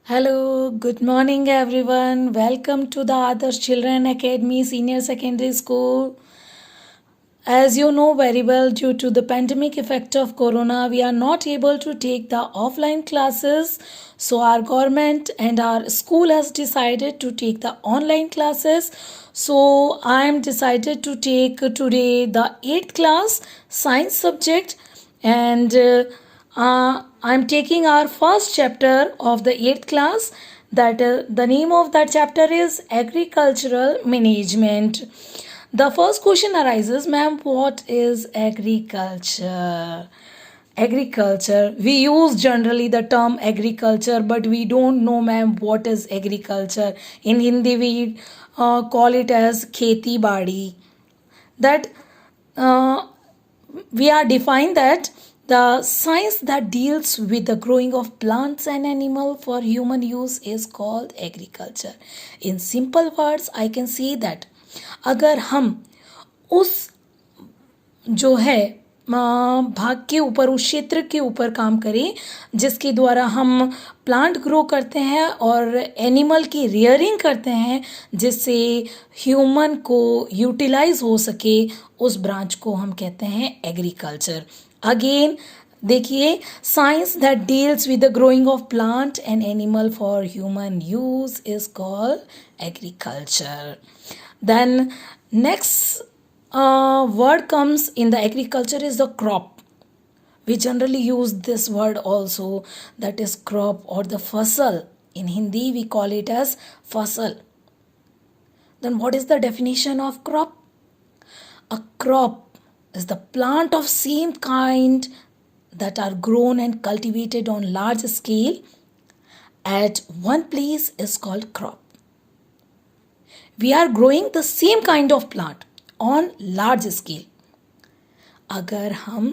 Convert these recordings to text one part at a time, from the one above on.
Hello, good morning everyone. Welcome to the Adarsh Children Academy Senior Secondary School. As you know very well, due to the pandemic effect of corona, we are not able to take the offline classes. So our government and our school has decided to take the online classes. So I am decided to take today the 8th class science subject, and I'm taking our first chapter of the 8th class. That the name of that chapter is agricultural management. The first question arises, ma'am, what is agriculture? Agriculture. We use generally the term agriculture, but we don't know, ma'am, what is agriculture. In Hindi, we call it as kheti badi. That uh, we are defined that the science that deals with the growing of plants and animal for human use is called agriculture. In simple words, I can say that अगर हम उस जो है भाग के ऊपर, उस क्षेत्र के ऊपर काम करें जिसके द्वारा हम प्लांट ग्रो करते हैं और एनिमल की रियरिंग करते हैं, जिससे ह्यूमन को यूटिलाइज हो सके, उस ब्रांच को हम कहते हैं एग्रीकल्चर. अगेन देखिए, science that deals with the growing of plant and animal for human use is called agriculture. Then next word comes in the agriculture is the crop. We generally use this word also, that is crop or the fasal. In Hindi we call it as fasal. Then what is the definition of crop? A crop is the plant of same kind that are grown and cultivated on large scale at one place is called crop. We are growing the same kind of plant on large scale. अगर हम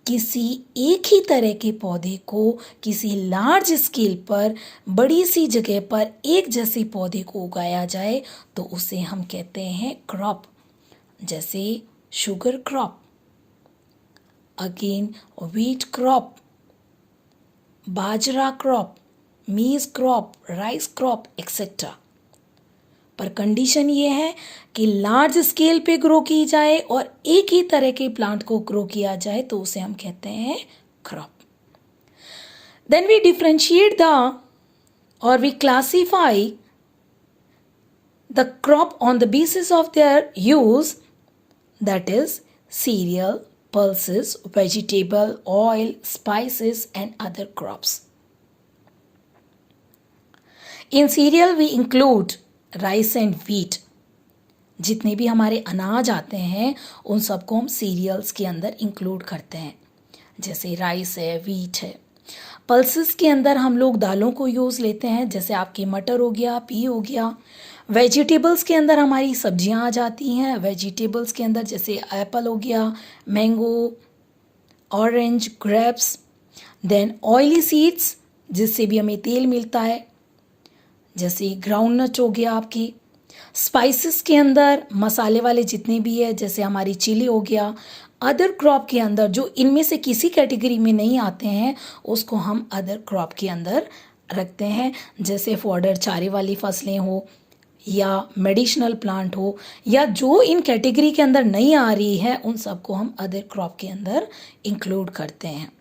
किसी एक ही तरह के पौधे को किसी large scale पर, बड़ी सी जगह पर एक जैसे पौधे को उगाया जाए तो उसे हम कहते हैं क्रॉप. जैसे sugar crop, again wheat crop, bajra crop, maize crop, rice crop etcetera. पर कंडीशन ये है कि लार्ज स्केल पे ग्रो की जाए और एक ही तरह के प्लांट को ग्रो किया जाए तो उसे हम कहते हैं crop. Then we differentiate the और we classify the crop on the basis of their use, that is cereal, pulses, vegetable, oil, spices and other crops. In cereal we include rice and wheat. जितने भी हमारे अनाज आते हैं उन सबको हम सीरियल्स के अंदर इंक्लूड करते हैं. जैसे राइस है, व्हीट है. पल्सेस के अंदर हम लोग दालों को यूज़ लेते हैं, जैसे आपके मटर हो गया, पी हो गया. वेजिटेबल्स के अंदर हमारी सब्जियां आ जाती हैं. वेजिटेबल्स के अंदर जैसे एप्पल हो गया, mango, orange, grapes. Then oily seeds, जिससे भी हमें तेल मिलता है, जैसे ग्राउंडनट हो गया आपकी. स्पाइसेस के अंदर मसाले वाले जितने भी है, जैसे हमारी चिली हो गया. अदर क्रॉप के अंदर जो इनमें से किसी कैटेगरी में नहीं आते हैं उसको हम अदर क्रॉप के अंदर रखते हैं, जैसे फॉडर चारे वाली फसलें हो या मेडिसिनल प्लांट हो, या जो इन कैटेगरी के अंदर नहीं आ रही है उन सबको हम अदर क्रॉप के अंदर इंक्लूड करते हैं.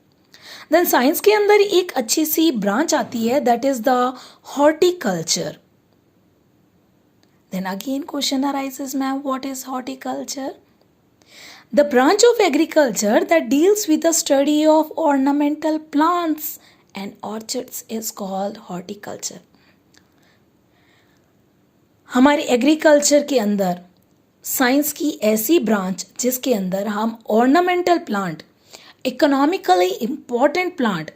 देन साइंस के अंदर एक अच्छी सी ब्रांच आती है, that is the horticulture. Then again question arises, ma'am what is horticulture? The branch of agriculture that deals with the study of ornamental plants and orchids is called horticulture. हमारे agriculture के अंदर science की ऐसी branch जिसके अंदर हम ornamental plant, economically important plant,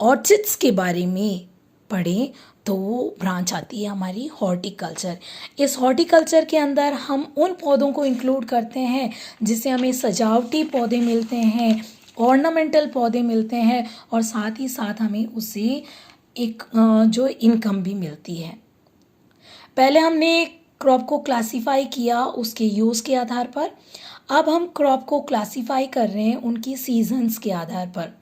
orchids के बारे में पढ़ें तो वो ब्रांच आती है हमारी हॉर्टिकल्चर. इस हॉर्टिकल्चर के अंदर हम उन पौधों को इंक्लूड करते हैं जिससे हमें सजावटी पौधे मिलते हैं, ऑर्नामेंटल पौधे मिलते हैं, और साथ ही साथ हमें उससे एक जो इनकम भी मिलती है. पहले हमने क्रॉप को क्लासीफाई किया उसके यूज़ के आधार पर. अब हम क्रॉप को क्लासीफाई कर रहे हैं उनकी सीजन्स के आधार पर.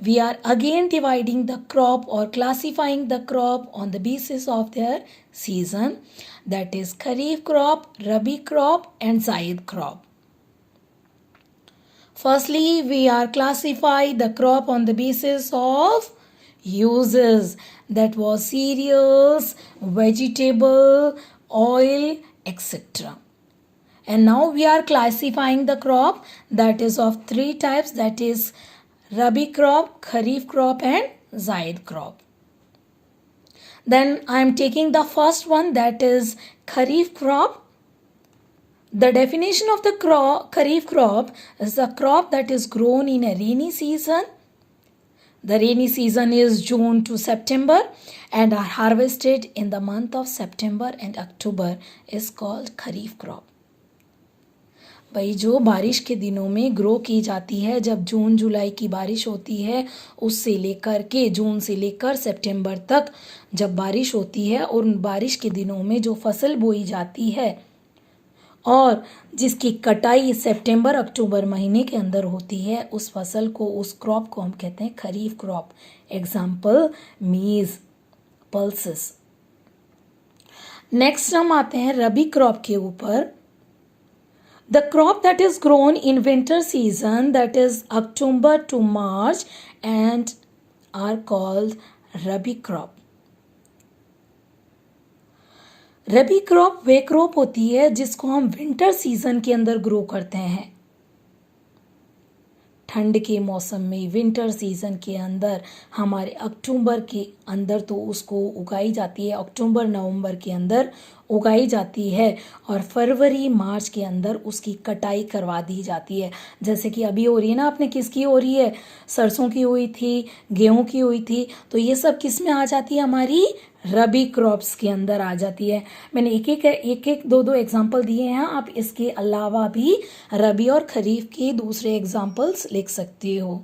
we are again dividing the crop or classifying the crop on the basis of their season, that is Kharif crop, Rabi crop and Zaid crop. Firstly, we are classify the crop on the basis of uses, that was cereals, vegetable, oil, etc. And now we are classifying the crop that is of three types, that is Rabi crop, Kharif crop and Zaid crop. Then I am taking the first one, that is Kharif crop. The definition of the Kharif crop is the crop that is grown in a rainy season. The rainy season is June to September and are harvested in the month of September and October is called Kharif crop. भाई जो बारिश के दिनों में grow की जाती है, जब जून जुलाई की बारिश होती है उससे लेकर के जून से लेकर सितंबर तक जब बारिश होती है और उन बारिश के दिनों में जो फसल बोई जाती है और जिसकी कटाई सितंबर अक्टूबर महीने के अंदर होती है, उस फसल को, उस क्रॉप को हम कहते हैं खरीफ क्रॉप. एग्जाम्पल मीज, पल्सेस. नेक्स्ट हम आते हैं रबी क्रॉप के ऊपर. The crop that is grown in winter season, that is October to March, and are called Rabi crop. Rabi crop way crop होती है जिसको हम विंटर सीजन के अंदर ग्रो करते हैं. ठंड के मौसम में विंटर सीजन के अंदर हमारे अक्टूबर के अंदर तो उसको उगाई जाती है, अक्टूबर नवंबर के अंदर उगाई जाती है और फरवरी मार्च के अंदर उसकी कटाई करवा दी जाती है. जैसे कि अभी हो रही है ना, आपने किसकी हो रही है, सरसों की हुई थी, गेहूं की हुई थी, तो ये सब किस में आ जाती है, हमारी रबी क्रॉप्स के अंदर आ जाती है. मैंने एक दो एग्जाम्पल दिए हैं, आप इसके अलावा भी रबी और खरीफ के दूसरे एग्जाम्पल्स लिख सकते हो.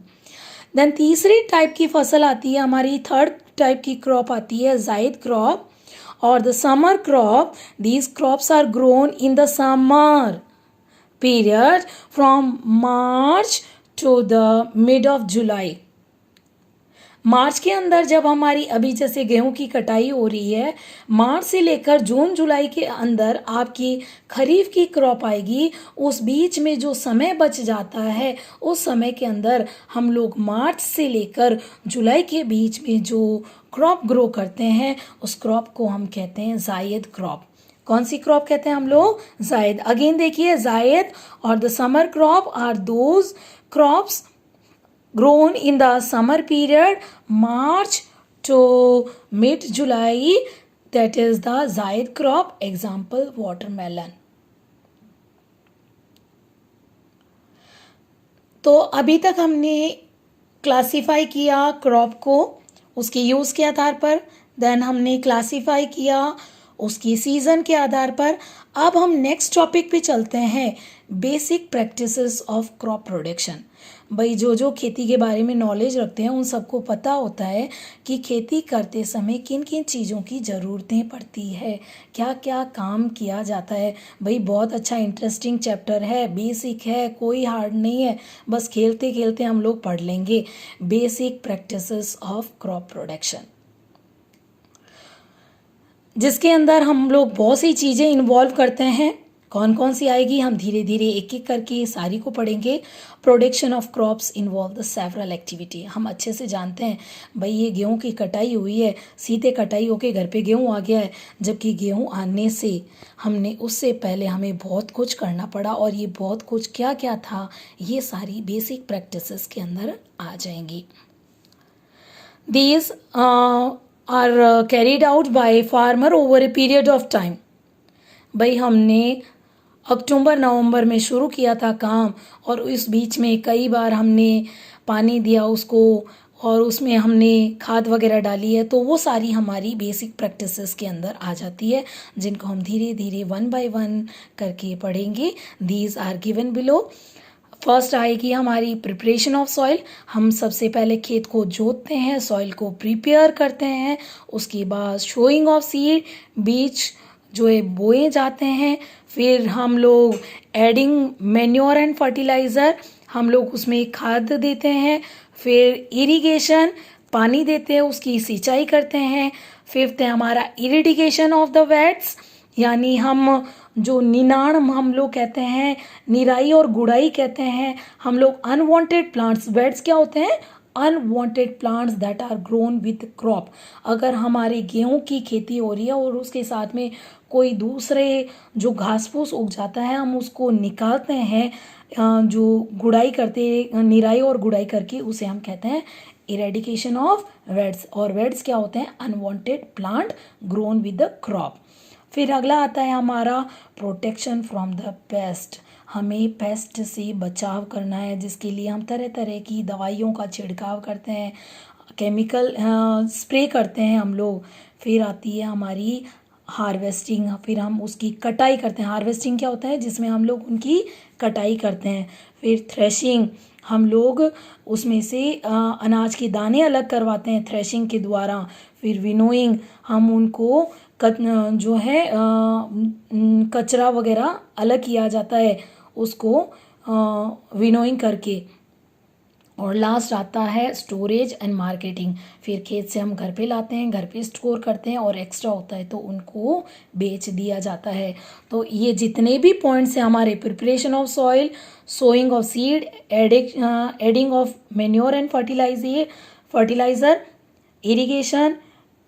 देन तीसरी टाइप की फसल आती है हमारी, थर्ड टाइप की क्रॉप आती है जायद crop or the summer crop. These crops are grown in the summer period from March to the mid of July. मार्च के अंदर जब हमारी अभी जैसे गेहूं की कटाई हो रही है, मार्च से लेकर जून जुलाई के अंदर आपकी खरीफ की क्रॉप आएगी. उस बीच में जो समय बच जाता है, उस समय के अंदर हम लोग मार्च से लेकर जुलाई के बीच में जो क्रॉप ग्रो करते हैं, उस क्रॉप को हम कहते हैं जायद क्रॉप. कौन सी क्रॉप कहते हैं हम लोग, जायद. अगेन देखिए, जायद और the summer crop are those crops grown in the summer period, March to mid July, that is the Zaid crop. Example watermelon. तो अभी तक हमने क्लासिफाई किया क्रॉप को उसके यूज के आधार पर, देन हमने क्लासिफाई किया उसकी सीजन के आधार पर. अब हम नेक्स्ट टॉपिक पे चलते हैं, basic practices of crop production. भाई जो खेती के बारे में नॉलेज रखते हैं उन सबको पता होता है कि खेती करते समय किन किन चीज़ों की ज़रूरतें पड़ती है, क्या क्या काम किया जाता है. भाई बहुत अच्छा इंटरेस्टिंग चैप्टर है, बेसिक है, कोई हार्ड नहीं है, बस खेलते खेलते हम लोग पढ़ लेंगे. Basic practices of crop production, जिसके अंदर हम लोग बहुत सी चीज़ें इन्वॉल्व करते हैं. कौन कौन सी आएगी, हम धीरे धीरे एक एक करके सारी को पढ़ेंगे. Production of crops involve the several activity. हम अच्छे से जानते हैं भाई ये गेहूं की कटाई हुई है, सीधे कटाई होके घर पे गेहूं आ गया है, जबकि गेहूं आने से हमने उससे पहले हमें बहुत कुछ करना पड़ा, और ये बहुत कुछ क्या क्या था, ये सारी बेसिक प्रैक्टिसेस के अंदर आ जाएंगी. These are carried out by farmer over a period of time. भाई हमने अक्टूबर नवंबर में शुरू किया था काम, और इस बीच में कई बार हमने पानी दिया उसको, और उसमें हमने खाद वगैरह डाली है, तो वो सारी हमारी बेसिक प्रैक्टिसेस के अंदर आ जाती है, जिनको हम धीरे धीरे वन बाय वन करके पढ़ेंगे. These are given below. First आएगी हमारी प्रिपरेशन ऑफ सॉइल. हम सबसे पहले खेत को जोतते हैं, सॉइल को प्रिपेयर करते हैं. उसके बाद शोइंग ऑफ सीड, बीज जो है बोए जाते हैं. फिर हम लोग एडिंग मैन्योर एंड फर्टिलाइज़र, हम लोग उसमें खाद देते हैं। फिर इरिगेशन, पानी देते हैं, उसकी सिंचाई करते हैं। फिफ्थ है हमारा इरिडिकेशन ऑफ द वेट्स, यानी हम जो निनाण हम लोग कहते हैं, निराई और गुड़ाई कहते हैं हम लोग। अनवांटेड प्लांट्स, वेट्स क्या होते हैं? Unwanted plants that are grown with crop. अगर हमारे गेहूं की खेती हो रही है और उसके साथ में कोई दूसरे जो घास फूस उग जाता है, हम उसको निकालते हैं, जो गुड़ाई करते, निराई और गुड़ाई करके, उसे हम कहते हैं इरेडिकेशन ऑफ वेट्स। और वेट्स क्या होते हैं? Unwanted plant grown with the crop. फिर अगला आता है हमारा प्रोटेक्शन फ्रॉम द पेस्ट। हमें पेस्ट से बचाव करना है, जिसके लिए हम तरह तरह की दवाइयों का छिड़काव करते हैं, केमिकल स्प्रे करते हैं हम लोग। फिर आती है हमारी हार्वेस्टिंग, फिर हम उसकी कटाई करते हैं। हार्वेस्टिंग क्या होता है? जिसमें हम लोग उनकी कटाई करते हैं। फिर थ्रेशिंग, हम लोग उसमें से अनाज के दाने अलग करवाते हैं थ्रेशिंग के द्वारा। फिर विनोइंग, हम उनको जो है कचरा वगैरह अलग किया जाता है उसको विनोइंग करके। और लास्ट आता है स्टोरेज एंड मार्केटिंग। फिर खेत से हम घर पे लाते हैं, घर पे स्टोर करते हैं, और एक्स्ट्रा होता है तो उनको बेच दिया जाता है। तो ये जितने भी पॉइंट्स हैं हमारे, preparation of soil, sowing of seed, adding of manure and fertilizer, irrigation,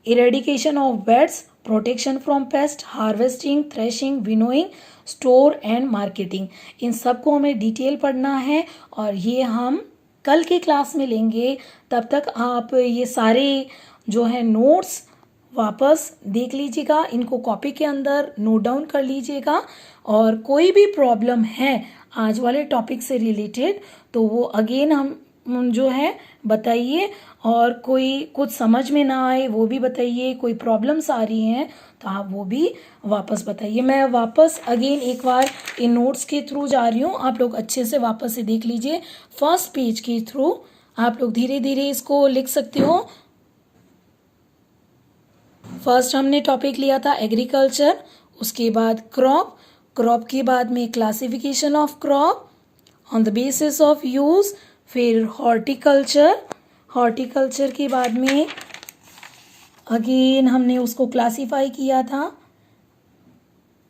eradication of pests, protection from pest, harvesting, threshing, winnowing, store and marketing, इन सबको हमें डिटेल पढ़ना है। और ये हम कल की क्लास में लेंगे। तब तक आप ये सारे जो है नोट्स वापस देख लीजिएगा, इनको कॉपी के अंदर नोट डाउन कर लीजिएगा। और कोई भी प्रॉब्लम है आज वाले टॉपिक से रिलेटेड तो वो अगेन हम जो है बताइए। और कोई कुछ समझ में ना आए वो भी बताइए, कोई प्रॉब्लम्स आ रही हैं तो आप वो भी वापस बताइए। मैं वापस अगेन एक बार इन नोट्स के थ्रू जा रही हूँ, आप लोग अच्छे से वापस से देख लीजिए। फर्स्ट पेज के थ्रू आप लोग धीरे धीरे इसको लिख सकते हो। फर्स्ट हमने टॉपिक लिया था एग्रीकल्चर, उसके बाद क्रॉप, क्रॉप के बाद में classification of crop on the basis of use. फिर हॉर्टिकल्चर, हॉर्टिकल्चर के बाद में अगेन हमने उसको क्लासिफाई किया था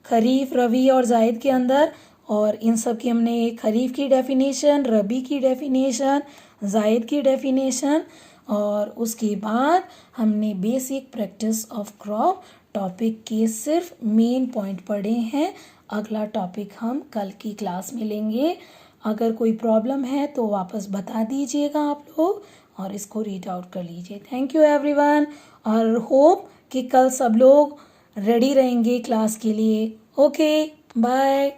खरीफ, रबी और जायद के अंदर। और इन सब की हमने खरीफ की डेफिनेशन, रबी की डेफिनेशन, जायद की डेफिनेशन, और उसके बाद हमने basic practice of crop topic के सिर्फ मेन पॉइंट पढ़े हैं। अगला टॉपिक हम कल की क्लास में लेंगे। अगर कोई प्रॉब्लम है तो वापस बता दीजिएगा आप लोग, और इसको रीड आउट कर लीजिए। थैंक यू एवरीवन, और होप कि कल सब लोग रेडी रहेंगे क्लास के लिए। Okay, bye.